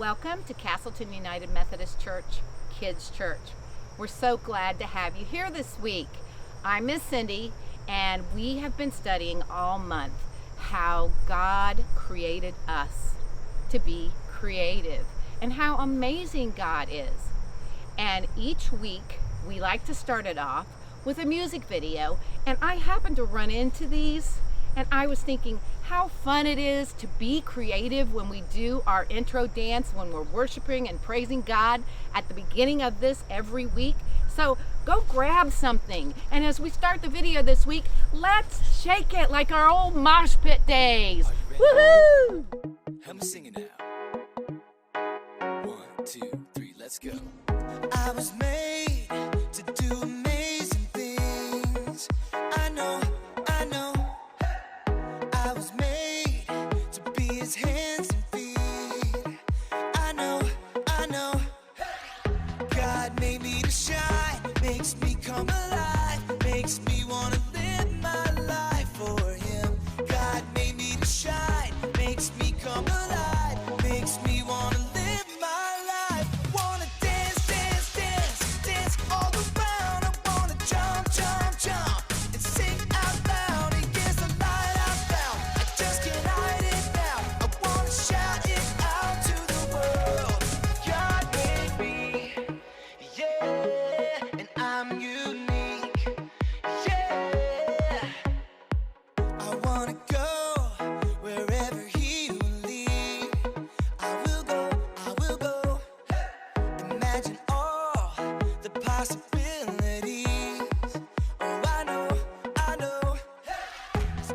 Welcome to Castleton United Methodist Church Kids Church. We're so glad to have you here this week. I'm Miss Cindy, and we have been studying all month how God created us to be creative and how amazing God is. And each week we like to start it off with a music video, and I happened to run into these, and I was thinking how fun it is to be creative when we do our intro dance, when we're worshiping and praising God at the beginning of this every week. So go grab something, and as we start the video this week, let's shake it like our old mosh pit days. Woohoo! Help me sing it now. 1, 2, 3, let's go. I was made to do amazing things. I know. I was made to be his hands and feet. I know. God made me to shine, makes me come alive, makes me wanna live my life for him. God made me to shine, makes me come alive, makes me wanna live my life. Wanna dance, dance, dance, dance all around. I wanna jump, jump, jump and sing out loud. Here's the light I found, I just can't hide it now. I wanna shout it out to the world. God made me, yeah, and I'm unique, yeah. I wanna go wherever he will lead. I will go. Imagine all the possibilities. Oh, I know.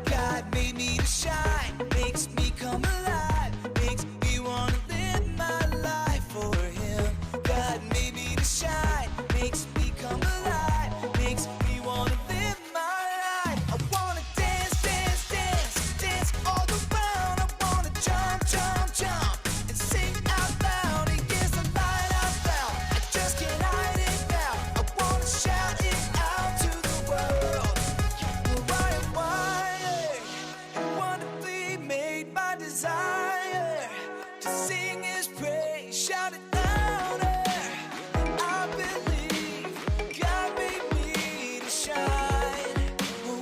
God made me to shine, makes me come alive, makes me wanna live my life for him. God made me to shine, makes me come alive, makes me wanna live my life. I wanna dance, dance, dance, dance all around. I wanna jump, jump, jump and sing out loud. Here's the light I found, I just can't hide it now. I wanna shout it out to the world. I am wired and wonderfully made by desire to sing his praise, shout it louder. I believe God made me to shine.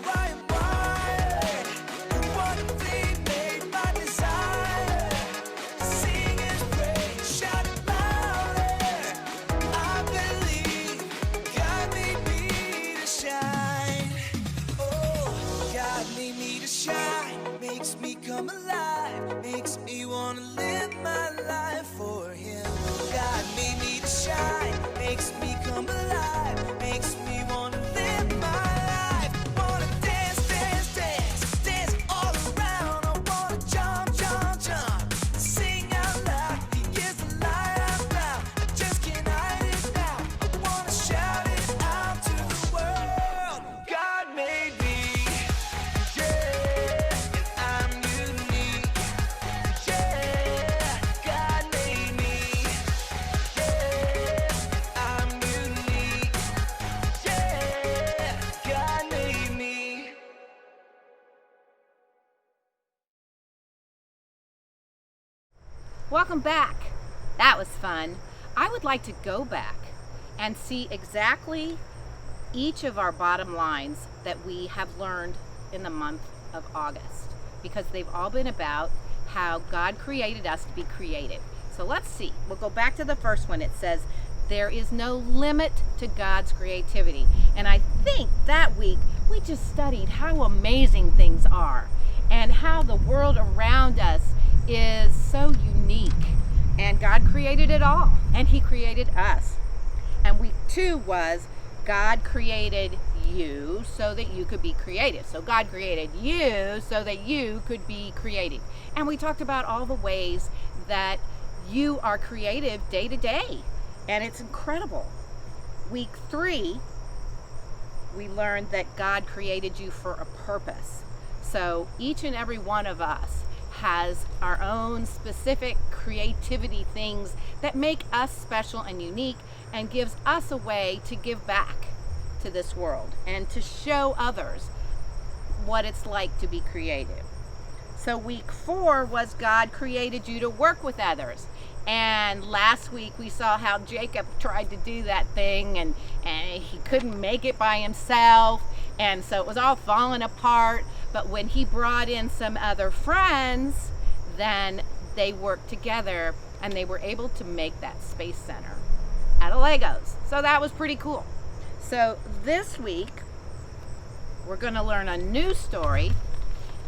I am wired and wonderfully made by desire to sing his praise, shout it louder. I believe God made me to shine. Oh, God made me to shine, makes me come alive, makes me wanna live my life for him. God made me to shine, makes me come alive, makes me wanna live my life. Wanna dance, dance, dance, dance all around. I wanna jump, jump, jump, sing out loud. Here's the light I found, I just can't hide it now. I wanna shout it out to the world. God made me, yeah, and I'm unique, yeah. God made me, yeah, I'm unique, yeah. God made me. Welcome back. That was fun. I would like to go back and see exactly each of our bottom lines that we have learned in the month of August, because they've all been about how God created us to be creative. So let's see. We'll go back to the first one. It says, there is no limit to God's creativity. And I think that week we just studied how amazing things are and how the world around us is so unique. And God created it all, and he created us. And week 2 was God created you so that you could be creative. So God created you so that you could be creative. And we talked about all the ways that you are creative day to day. And it's incredible. Week 3, we learned that God created you for a purpose. So each and every one of us has our own specific creativity things that make us special and unique and gives us a way to give back to this world and to show others what it's like to be creative. So week 4 was God created you to work with others. And last week we saw how Jacob tried to do that thing and he couldn't make it by himself. And so it was all falling apart. But when he brought in some other friends, then they worked together and they were able to make that space center out of Legos. So that was pretty cool. So this week we're going to learn a new story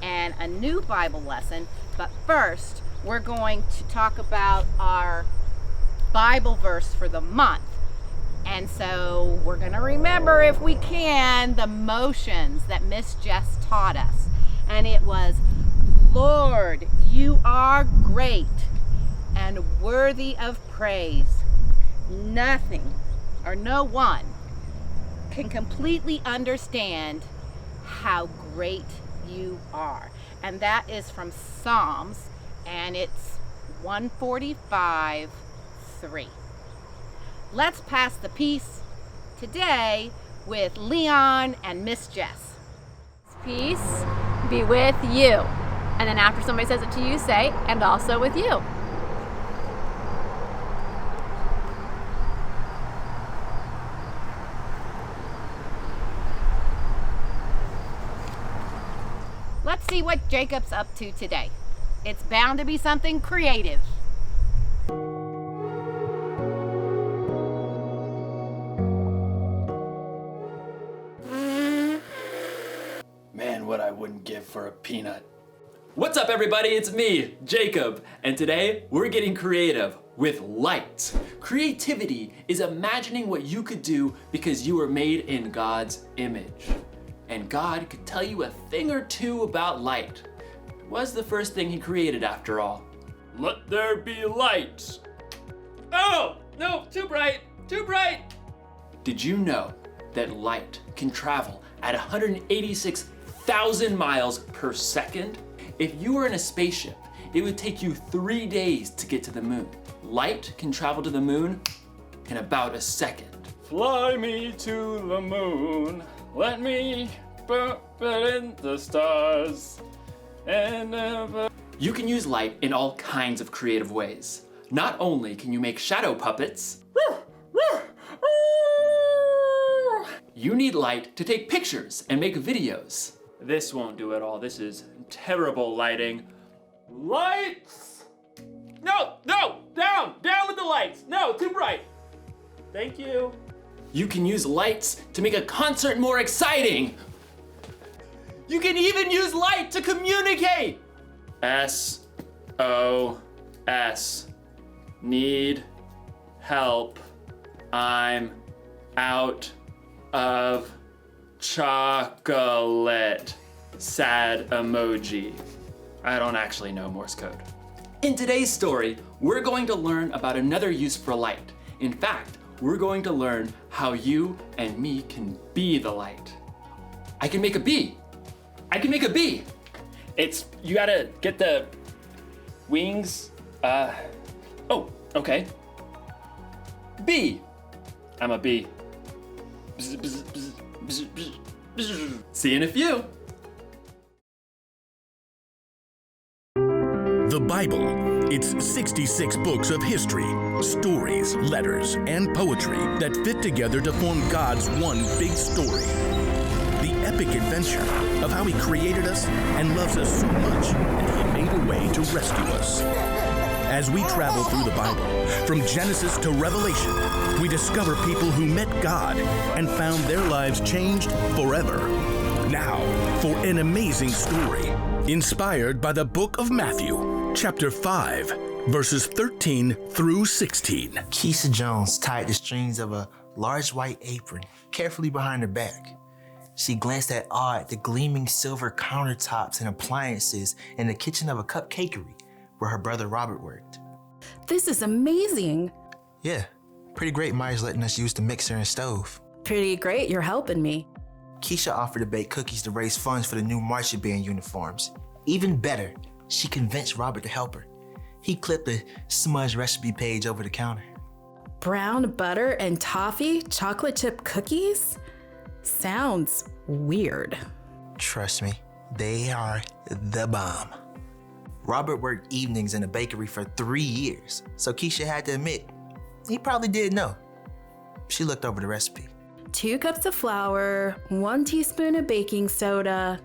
and a new Bible lesson, but first we're going to talk about our Bible verse for the month. And so we're going to remember, if we can, the motions that Miss Jess taught us. And it was, Lord, you are great and worthy of praise. Nothing or no one can completely understand how great you are. And that is from Psalms, and it's 145:3. Let's pass the peace today with Leon and Miss Jess. Peace be with you. And then after somebody says it to you, say, and also with you. Let's see what Jacob's up to today. It's bound to be something creative. Man, what I wouldn't give for a peanut. What's up, everybody? It's me, Jacob, and today we're getting creative with light. Creativity is imagining what you could do because you were made in God's image. And God could tell you a thing or two about light. It was the first thing he created, after all. Let there be light. Oh, no, too bright, too bright. Did you know that light can travel at 186,000 miles per second? If you were in a spaceship, it would take you 3 days to get to the moon. Light can travel to the moon in about a second. Fly me to the moon, let me put in the stars, and never... You can use light in all kinds of creative ways. Not only can you make shadow puppets, you need light to take pictures and make videos. This won't do it all. This is terrible lighting. Lights! No, down with the lights. No, too bright. Thank you. You can use lights to make a concert more exciting. You can even use light to communicate. SOS. Need help. I'm out of chocolate. Sad emoji. I don't actually know Morse code. In today's story, we're going to learn about another use for light. In fact, we're going to learn how you and me can be the light. I can make a bee. You gotta get the wings. Oh, okay. Bee. I'm a bee. Bzz, bzz, bzz, bzz, bzz, bzz. See you in a few. The Bible. It's 66 books of history, stories, letters, and poetry that fit together to form God's one big story. The epic adventure of how He created us and loves us so much that He made a way to rescue us. As we travel through the Bible, from Genesis to Revelation, we discover people who met God and found their lives changed forever. Now, for an amazing story, inspired by the book of Matthew, chapter 5, verses 13 through 16. Keisha Jones tied the strings of a large white apron carefully behind her back. She glanced at awe at the gleaming silver countertops and appliances in the kitchen of a cupcakery where her brother Robert worked. This is amazing. Yeah, pretty great Myers letting us use the mixer and stove. Pretty great, you're helping me. Keisha offered to bake cookies to raise funds for the new marching band uniforms. Even better, she convinced Robert to help her. He clipped a smudge recipe page over the counter. Brown butter and toffee chocolate chip cookies? Sounds weird. Trust me, they are the bomb. Robert worked evenings in a bakery for 3 years, so Keisha had to admit, he probably did know. She looked over the recipe. 2 cups of flour, 1 teaspoon of baking soda,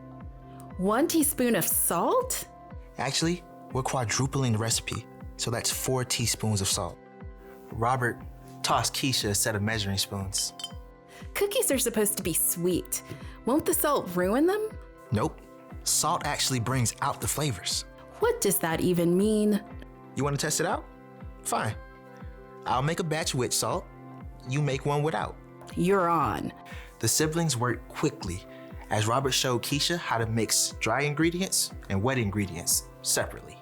1 teaspoon of salt? Actually, we're quadrupling the recipe, so that's 4 teaspoons of salt. Robert tossed Keisha a set of measuring spoons. Cookies are supposed to be sweet. Won't the salt ruin them? Nope. Salt actually brings out the flavors. What does that even mean? You want to test it out? Fine. I'll make a batch with salt. You make one without. You're on. The siblings worked quickly as Robert showed Keisha how to mix dry ingredients and wet ingredients separately.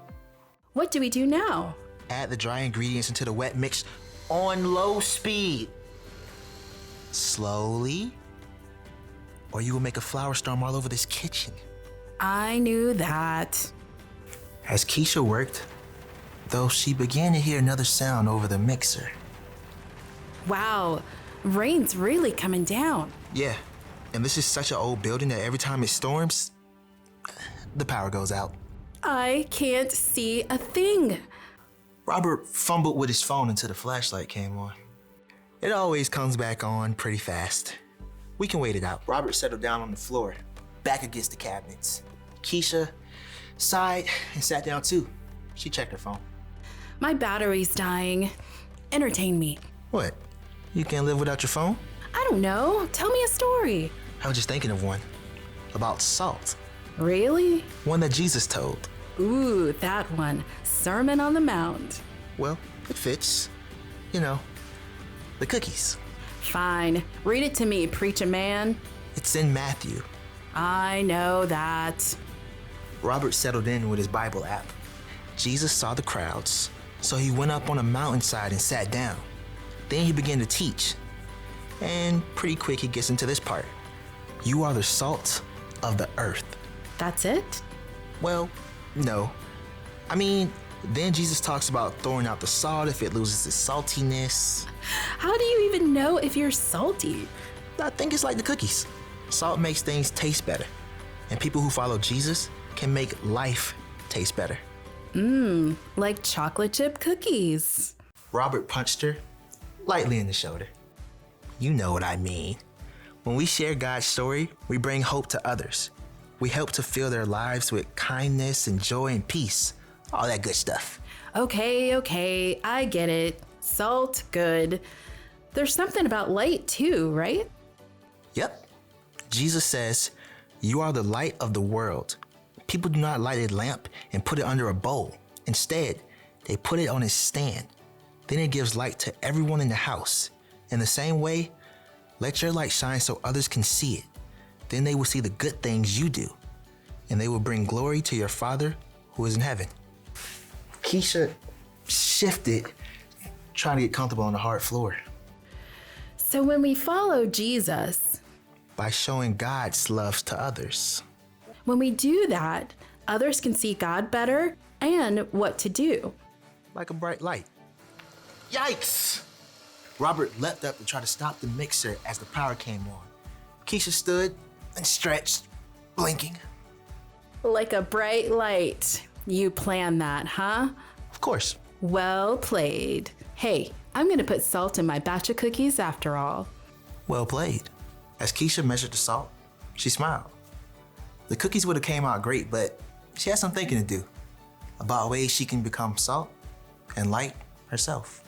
What do we do now? Add the dry ingredients into the wet mix on low speed. Slowly, or you will make a flour storm all over this kitchen. I knew that. As Keisha worked, though, she began to hear another sound over the mixer. Wow, rain's really coming down. Yeah, and this is such an old building that every time it storms, the power goes out. I can't see a thing. Robert fumbled with his phone until the flashlight came on. It always comes back on pretty fast. We can wait it out. Robert settled down on the floor, back against the cabinets. Keisha sighed and sat down too. She checked her phone. My battery's dying. Entertain me. What? You can't live without your phone? I don't know. Tell me a story. I was just thinking of one. About salt. Really? One that Jesus told. Ooh, that one. Sermon on the Mount. Well, it fits. You know, the cookies. Fine. Read it to me, preacher man. It's in Matthew. I know that. Robert settled in with his Bible app. Jesus saw the crowds, so he went up on a mountainside and sat down. Then he began to teach. And pretty quick he gets into this part. You are the salt of the earth. That's it? Well, no. I mean, then Jesus talks about throwing out the salt if it loses its saltiness. How do you even know if you're salty? I think it's like the cookies. Salt makes things taste better. And people who follow Jesus can make life taste better. Like chocolate chip cookies. Robert punched her lightly in the shoulder. You know what I mean. When we share God's story, we bring hope to others. We help to fill their lives with kindness and joy and peace. All that good stuff. Okay, I get it. Salt, good. There's something about light too, right? Yep. Jesus says, you are the light of the world. People do not light a lamp and put it under a bowl. Instead, they put it on a stand. Then it gives light to everyone in the house. In the same way, let your light shine so others can see it. Then they will see the good things you do, and they will bring glory to your Father who is in heaven. Keisha shifted, trying to get comfortable on the hard floor. So when we follow Jesus, By showing God's love to others. when we do that, others can see God better and what to do. Like a bright light. Yikes! Robert leapt up to try to stop the mixer as the power came on. Keisha stood and stretched, blinking. Like a bright light. You planned that, huh? Of course. Well played. Hey, I'm gonna put salt in my batch of cookies after all. Well played. As Keisha measured the salt, she smiled. The cookies would have came out great, but she had some thinking to do about ways she can become salt and light herself.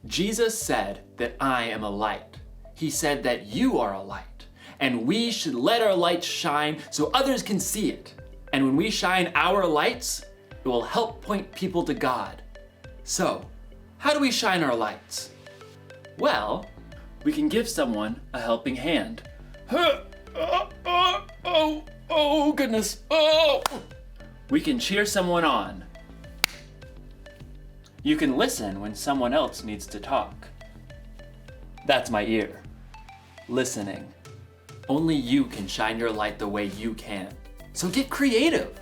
Jesus said that I am a light. He said that you are a light, and we should let our light shine so others can see it. And when we shine our lights, it will help point people to God. So, how do we shine our lights? Well, we can give someone a helping hand. Oh, goodness. Oh! We can cheer someone on. You can listen when someone else needs to talk. That's my ear. Listening. Only you can shine your light the way you can. So get creative.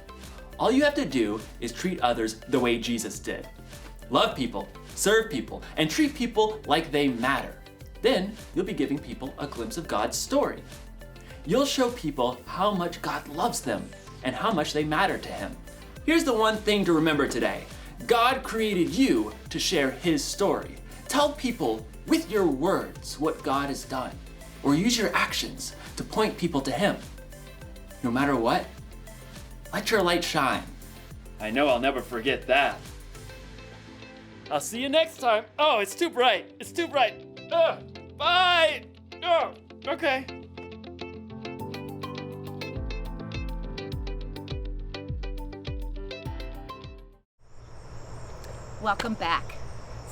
All you have to do is treat others the way Jesus did. Love people, serve people, and treat people like they matter. Then you'll be giving people a glimpse of God's story. You'll show people how much God loves them and how much they matter to Him. Here's the one thing to remember today. God created you to share His story. Tell people with your words what God has done, or use your actions to point people to Him. No matter what, let your light shine. I know I'll never forget that. I'll see you next time. Oh, it's too bright. It's too bright. Bye. Oh, okay. Welcome back.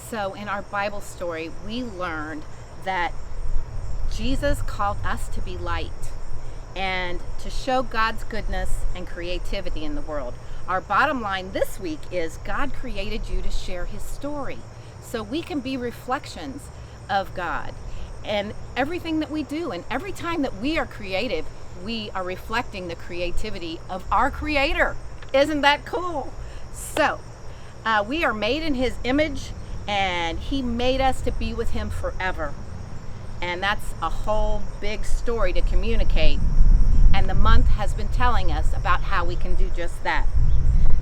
So in our Bible story, we learned that Jesus called us to be light and to show God's goodness and creativity in the world. Our bottom line this week is God created you to share His story so we can be reflections of God. And everything that we do, and every time that we are creative, we are reflecting the creativity of our Creator. Isn't that cool? So, we are made in His image, and He made us to be with Him forever. And that's a whole big story to communicate. And the month has been telling us about how we can do just that.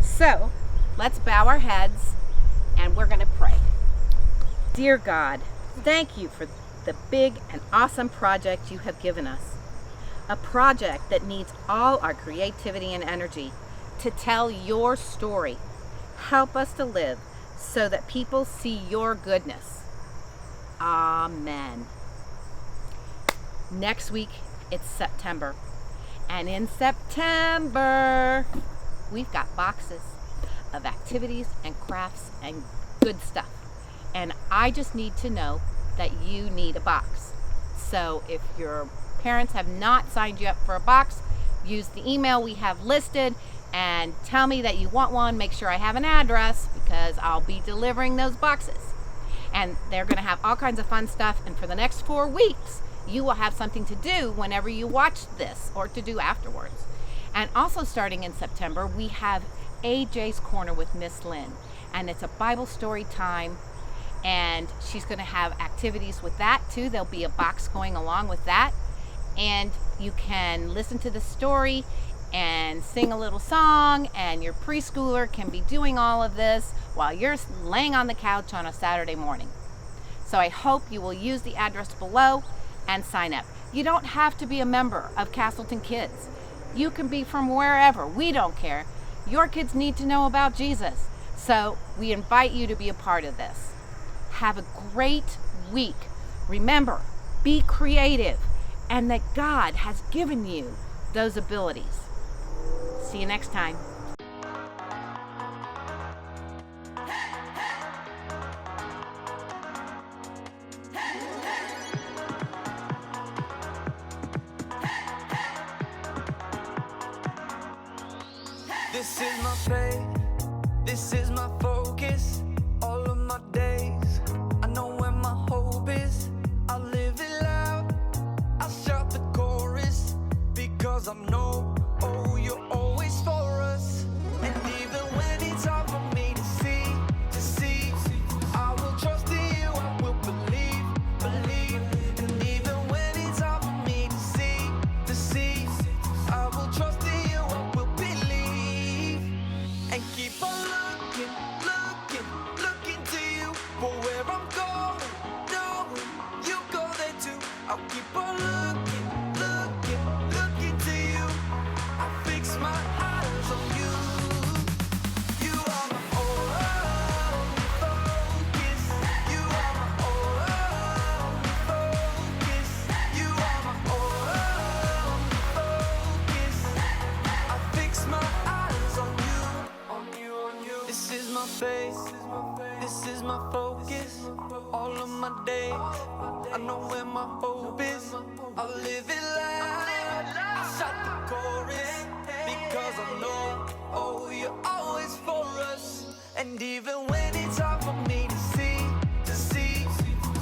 So, let's bow our heads, and we're going to pray. Dear God, thank you for the big and awesome project you have given us. A project that needs all our creativity and energy to tell your story. Help us to live so that people see your goodness. Amen. Next week, it's September. And in September, we've got boxes of activities and crafts and good stuff. And I just need to know that you need a box. So if your parents have not signed you up for a box, use the email we have listed and tell me that you want one. Make sure I have an address because I'll be delivering those boxes. And they're going to have all kinds of fun stuff. And for the next 4 weeks, you will have something to do whenever you watch this or to do afterwards. And also starting in September, we have AJ's Corner with Miss Lynn. And it's a Bible story time. And she's going to have activities with that too. There'll be a box going along with that. And you can listen to the story and sing a little song, and your preschooler can be doing all of this while you're laying on the couch on a Saturday morning. So I hope you will use the address below and sign up. You don't have to be a member of Castleton Kids. You can be from wherever. We don't care. Your kids need to know about Jesus. So we invite you to be a part of this. Have a great week. Remember, be creative, and that God has given you those abilities. See you next time. This is my faith, this is my focus, all of my days. I know where my hope is, I live it loud, I shout the chorus, because I know, oh, you're always for us. And even when it's hard for me to see, I will trust in you, I will believe. And even when it's hard for me to see, I will trust in you, I will believe. And keep on looking to you for where I'm going. No, you go there too. I'll keep on looking to you. I fix my eyes on you. You are my only focus. You are my only focus. You are my only focus. I fix my eyes on you. This is my faith, this is my focus, all of my days. I know where my hope is, I live it loud, I shout the chorus, because I know, oh, you're always for us. And even when it's hard for me to see,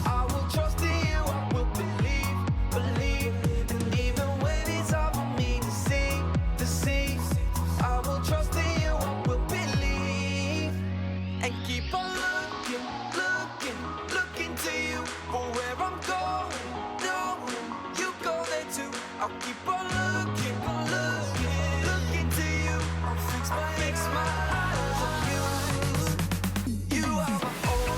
I will trust in you, I will believe. And even when it's hard for me to see, I will trust in you, I will believe. And keep on looking to you for where I'm going. I'll keep on looking, looking to you. I'll fix my eyes on you. You are my all.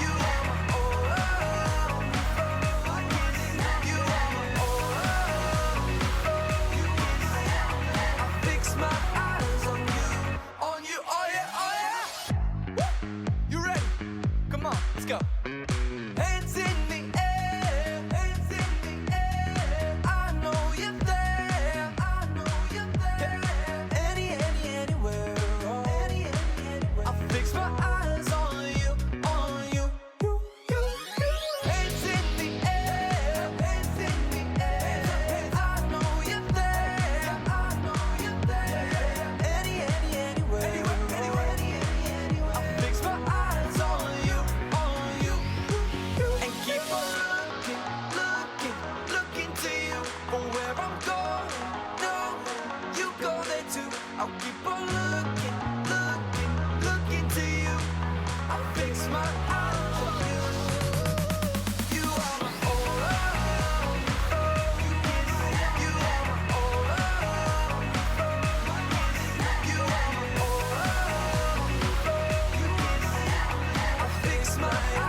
You are my all. You are my all. I fix my eyes on you, oh yeah, oh yeah. Woo! You ready? Come on, let's go. Hands in the air, hands in the air. I know you're there, I know you're there. Anywhere, oh. Anywhere. I fix my eyes on you, you. Hands in the air, hands in the air. I know you're there, I know you're there. Anywhere, oh. I fix my eyes on you, and keep on looking to you for where I'm going. No, you go there too. I'll keep on looking to you. I fix my eyes on you. You are my all. You are my all. You are my all. I fix my eyes.